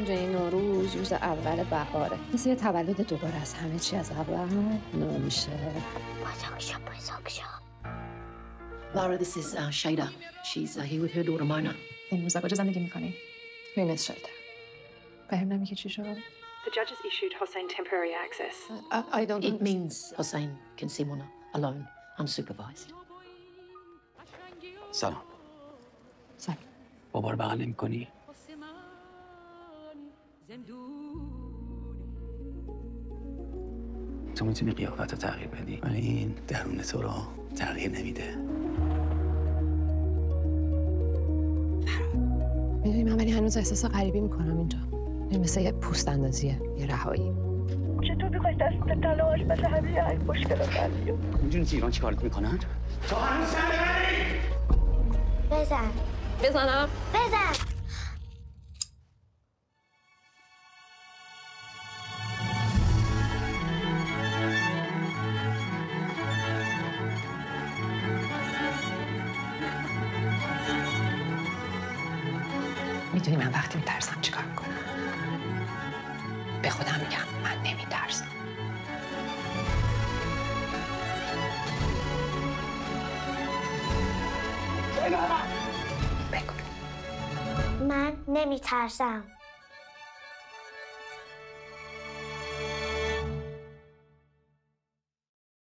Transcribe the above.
می‌دونی نوروز روز اول بهاره، مثل یه تولد دوباره از همه چی از اول نو میشه. Lara, this is Shada. She's here with her daughter Mona. این روزا کجا زندگی می‌کنی؟ توی مس شلتر. بهم نمیگی چی شد؟ The judges issued Hossein temporary access. I don't. It means Hossein can see Mona alone, unsupervised. سلام. سلام. بابا رو بغل نمی‌کنی؟ تو میتونی قیافت رو تغییر بدی ولی این درون تو رو تغییر نمیده. میدونی من ولی هنوز احساس غریبی میکنم اینجا. این مثل یه پوست اندازیه، یه رهایی. چطور میخوای دست طلا آشپز همه این مشکلات حل میدونی تو ایران چی کارت میکنن؟ تو هنوز سر ببری! بزنم؟ بزن! میدونی من وقتی میترسم چیکار میکنم؟ به خودم میگم من نمیترسم. من نمیترسم.